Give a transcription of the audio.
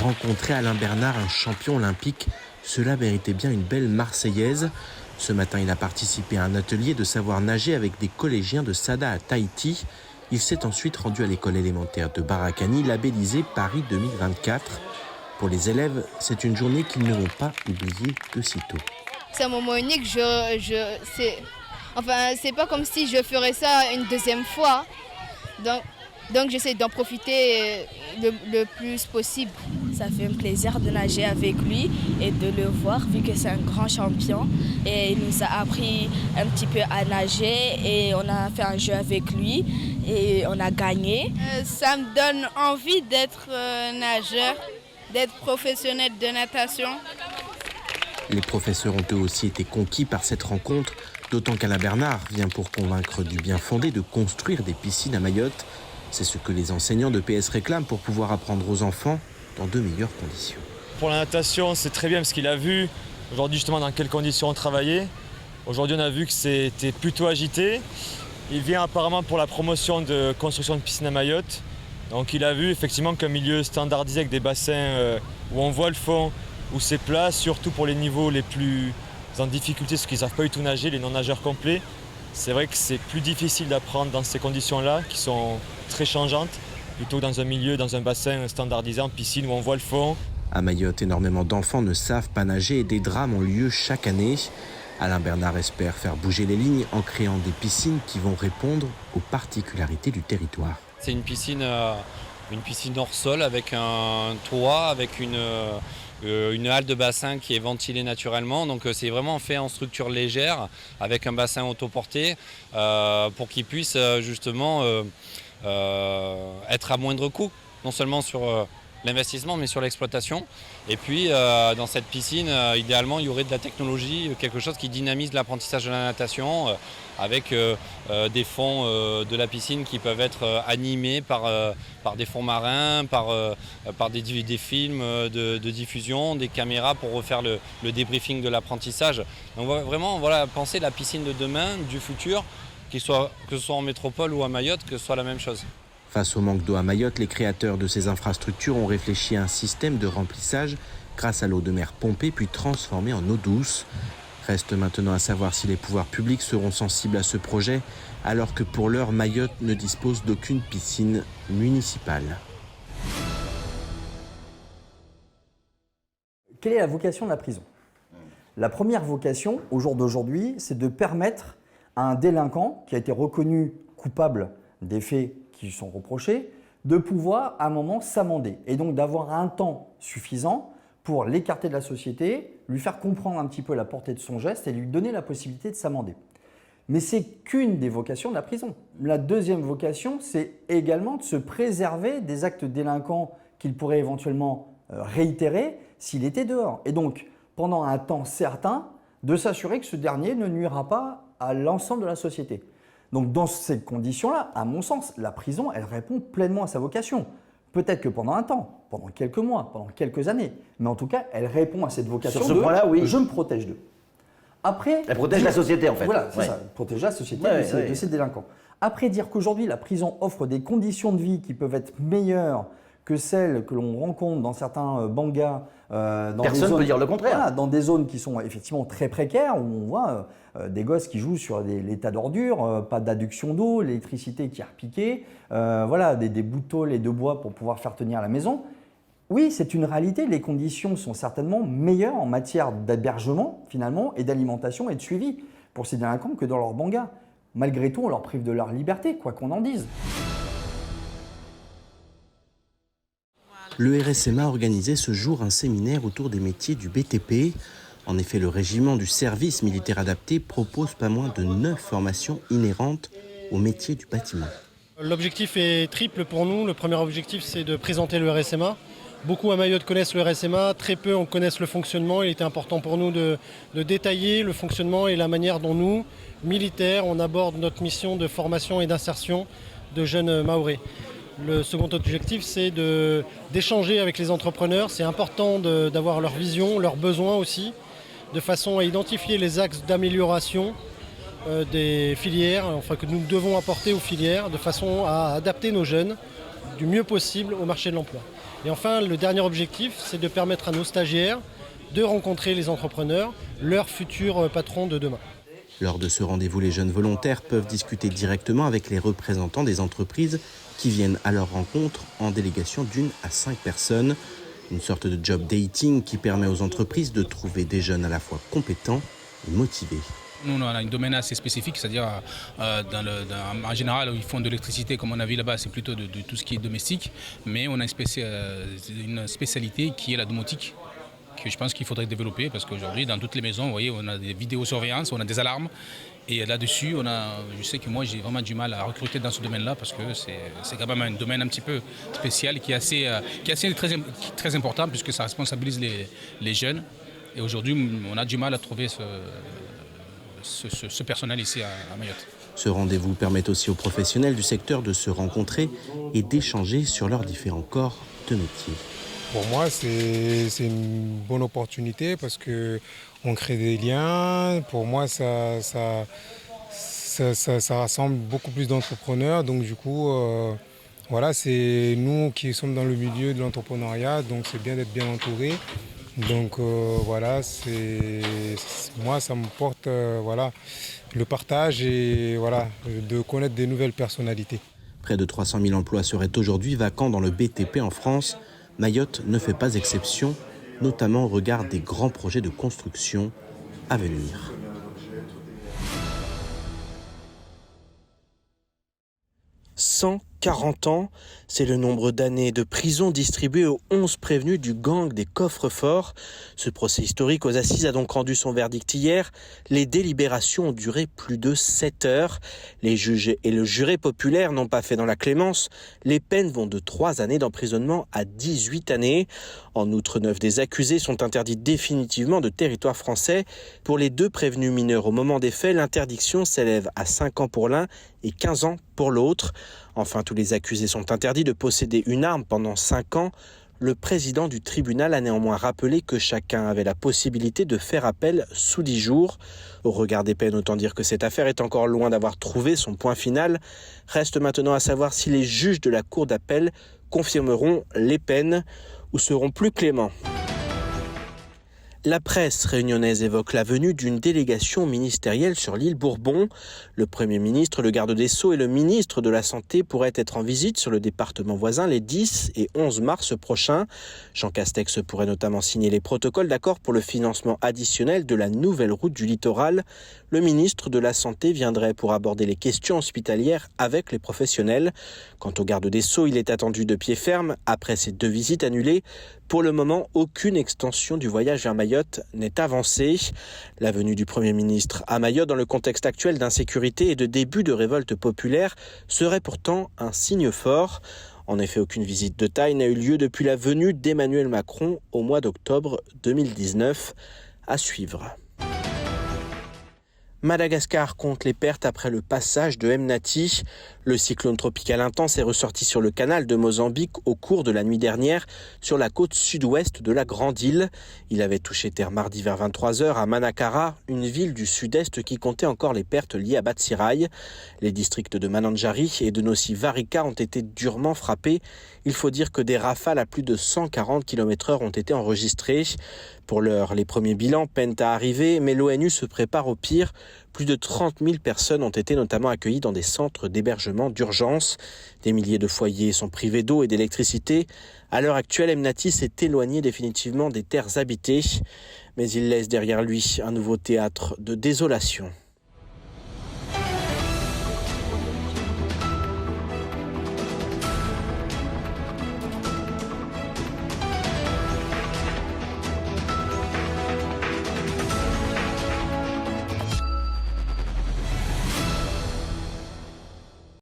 Rencontrer Alain Bernard, un champion olympique, cela méritait bien une belle Marseillaise. Ce matin, il a participé à un atelier de savoir nager avec des collégiens de Sada à Tahiti. Il s'est ensuite rendu à l'école élémentaire de Barakani, labellisée Paris 2024. Pour les élèves, c'est une journée qu'ils ne vont pas oublier de sitôt. C'est un moment unique, c'est pas comme si je ferais ça une deuxième fois. Donc j'essaie d'en profiter le plus possible. Ça fait un plaisir de nager avec lui et de le voir vu que c'est un grand champion. Et il nous a appris un petit peu à nager et on a fait un jeu avec lui et on a gagné. Ça me donne envie d'être nageur, d'être professionnel de natation. Les professeurs ont eux aussi été conquis par cette rencontre, d'autant qu'Alain Bernard vient pour convaincre du bien fondé de construire des piscines à Mayotte. C'est ce que les enseignants de PS réclament pour pouvoir apprendre aux enfants dans de meilleures conditions. Pour la natation, c'est très bien parce qu'il a vu aujourd'hui justement dans quelles conditions on travaillait. Aujourd'hui, on a vu que c'était plutôt agité. Il vient apparemment pour la promotion de construction de piscines à Mayotte. Donc il a vu effectivement qu'un milieu standardisé avec des bassins où on voit le fond, où c'est plat, surtout pour les niveaux les plus en difficulté, ceux qui ne savent pas du tout nager, les non-nageurs complets. C'est vrai que c'est plus difficile d'apprendre dans ces conditions-là, qui sont très changeantes, plutôt que dans un milieu, dans un bassin standardisé, en piscine, où on voit le fond. À Mayotte, énormément d'enfants ne savent pas nager et des drames ont lieu chaque année. Alain Bernard espère faire bouger les lignes en créant des piscines qui vont répondre aux particularités du territoire. C'est une piscine hors sol avec un toit, avec une halle de bassin qui est ventilée naturellement. Donc c'est vraiment fait en structure légère avec un bassin autoporté pour qu'il puisse justement être à moindre coût, non seulement sur l'investissement mais sur l'exploitation. Et puis dans cette piscine, idéalement, il y aurait de la technologie, quelque chose qui dynamise l'apprentissage de la natation avec des fonds de la piscine qui peuvent être animés par des fonds marins, par des films de diffusion, des caméras pour refaire le débriefing de l'apprentissage. Donc vraiment, voilà, penser la piscine de demain, du futur, que ce soit en métropole ou à Mayotte, que ce soit la même chose. Face au manque d'eau à Mayotte, les créateurs de ces infrastructures ont réfléchi à un système de remplissage grâce à l'eau de mer pompée puis transformée en eau douce. Reste maintenant à savoir si les pouvoirs publics seront sensibles à ce projet, alors que pour l'heure, Mayotte ne dispose d'aucune piscine municipale. Quelle est la vocation de la prison ? La première vocation, au jour d'aujourd'hui, c'est de permettre à un délinquant qui a été reconnu coupable des faits qui lui sont reprochés, de pouvoir à un moment s'amender et donc d'avoir un temps suffisant pour l'écarter de la société, lui faire comprendre un petit peu la portée de son geste et lui donner la possibilité de s'amender. Mais c'est qu'une des vocations de la prison. La deuxième vocation, c'est également de se préserver des actes délinquants qu'il pourrait éventuellement réitérer s'il était dehors. Et donc, pendant un temps certain, de s'assurer que ce dernier ne nuira pas à l'ensemble de la société. Donc dans ces conditions-là, à mon sens, la prison, elle répond pleinement à sa vocation. Peut-être que pendant un temps, pendant quelques mois, pendant quelques années, mais en tout cas, elle répond à cette vocation. Sur ce point-là, oui. Je me protège d'eux. Après, elle protège la société en fait. Voilà, c'est ça, protéger la société de ces délinquants. Après, dire qu'aujourd'hui, la prison offre des conditions de vie qui peuvent être meilleures que celles que l'on rencontre dans certains bangas. Personne ne peut dire le contraire. Voilà, dans des zones qui sont effectivement très précaires, où on voit des gosses qui jouent sur les tas d'ordures, pas d'adduction d'eau, l'électricité qui est repiquée, voilà, des bouts de tôle et de bois pour pouvoir faire tenir la maison. Oui, c'est une réalité, les conditions sont certainement meilleures en matière d'hébergement finalement et d'alimentation et de suivi pour ces délinquants que dans leur banga. Malgré tout, on leur prive de leur liberté, quoi qu'on en dise. Le RSMA a organisé ce jour un séminaire autour des métiers du BTP. En effet, le régiment du service militaire adapté propose pas moins de 9 formations inhérentes au métier du bâtiment. L'objectif est triple pour nous. Le premier objectif, c'est de présenter le RSMA. Beaucoup à Mayotte connaissent le RSMA, très peu en connaissent le fonctionnement. Il était important pour nous de détailler le fonctionnement et la manière dont nous, militaires, on aborde notre mission de formation et d'insertion de jeunes Mahorais. Le second objectif, c'est d'échanger avec les entrepreneurs. C'est important d'avoir leur vision, leurs besoins aussi, de façon à identifier les axes d'amélioration des filières, enfin que nous devons apporter aux filières, de façon à adapter nos jeunes du mieux possible au marché de l'emploi. Et enfin, le dernier objectif, c'est de permettre à nos stagiaires de rencontrer les entrepreneurs, leurs futurs patrons de demain. Lors de ce rendez-vous, les jeunes volontaires peuvent discuter directement avec les représentants des entreprises qui viennent à leur rencontre en délégation d'1 à 5 personnes. Une sorte de job dating qui permet aux entreprises de trouver des jeunes à la fois compétents et motivés. Nous, on a un domaine assez spécifique, c'est-à-dire en général, ils font de l'électricité, comme on a vu là-bas, c'est plutôt de tout ce qui est domestique, mais on a une spécialité qui est la domotique, que je pense qu'il faudrait développer, parce qu'aujourd'hui, dans toutes les maisons, vous voyez, on a des vidéosurveillances, on a des alarmes, et là-dessus, je sais que moi, j'ai vraiment du mal à recruter dans ce domaine-là, parce que c'est quand même un domaine un petit peu spécial, qui est très important, puisque ça responsabilise les jeunes, et aujourd'hui, on a du mal à trouver ce personnel ici à Mayotte. Ce rendez-vous permet aussi aux professionnels du secteur de se rencontrer et d'échanger sur leurs différents corps de métier. Pour moi, c'est une bonne opportunité parce qu'on crée des liens. Pour moi, ça rassemble beaucoup plus d'entrepreneurs. Donc du coup, voilà, c'est nous qui sommes dans le milieu de l'entrepreneuriat, donc c'est bien d'être bien entouré. Donc voilà, moi ça me porte le partage et voilà, de connaître des nouvelles personnalités. Près de 300 000 emplois seraient aujourd'hui vacants dans le BTP en France. Mayotte ne fait pas exception, notamment au regard des grands projets de construction à venir. « 140 ans, c'est le nombre d'années de prison distribuées aux 11 prévenus du gang des coffres-forts. Ce procès historique aux assises a donc rendu son verdict hier. Les délibérations ont duré plus de 7 heures. Les juges et le juré populaire n'ont pas fait dans la clémence. Les peines vont de 3 années d'emprisonnement à 18 années. En outre, 9 des accusés sont interdits définitivement de territoire français. Pour les 2 prévenus mineurs au moment des faits, l'interdiction s'élève à 5 ans pour l'un et 15 ans pour l'autre. Enfin, tous les accusés sont interdits de posséder une arme pendant 5 ans. Le président du tribunal a néanmoins rappelé que chacun avait la possibilité de faire appel sous 10 jours. Au regard des peines, autant dire que cette affaire est encore loin d'avoir trouvé son point final. Reste maintenant à savoir si les juges de la cour d'appel confirmeront les peines ou seront plus cléments. La presse réunionnaise évoque la venue d'une délégation ministérielle sur l'île Bourbon. Le Premier ministre, le garde des Sceaux et le ministre de la Santé pourraient être en visite sur le département voisin les 10 et 11 mars prochains. Jean Castex pourrait notamment signer les protocoles d'accord pour le financement additionnel de la nouvelle route du littoral. Le ministre de la Santé viendrait pour aborder les questions hospitalières avec les professionnels. Quant au garde des Sceaux, il est attendu de pied ferme après ces 2 visites annulées. Pour le moment, aucune extension du voyage vers Mayotte n'est avancée. La venue du Premier ministre à Mayotte dans le contexte actuel d'insécurité et de début de révolte populaire serait pourtant un signe fort. En effet, aucune visite de taille n'a eu lieu depuis la venue d'Emmanuel Macron au mois d'octobre 2019. À suivre. Madagascar compte les pertes après le passage de Emnati. Le cyclone tropical intense est ressorti sur le canal de Mozambique au cours de la nuit dernière sur la côte sud-ouest de la Grande Île. Il avait touché terre mardi vers 23h à Manakara, une ville du sud-est qui comptait encore les pertes liées à Batsirai. Les districts de Mananjari et de Nossi Varika ont été durement frappés. Il faut dire que des rafales à plus de 140 km/h ont été enregistrées. Pour l'heure, les premiers bilans peinent à arriver, mais l'ONU se prépare au pire. Plus de 30 000 personnes ont été notamment accueillies dans des centres d'hébergement d'urgence. Des milliers de foyers sont privés d'eau et d'électricité. À l'heure actuelle, Emnati s'est éloigné définitivement des terres habitées. Mais il laisse derrière lui un nouveau théâtre de désolation.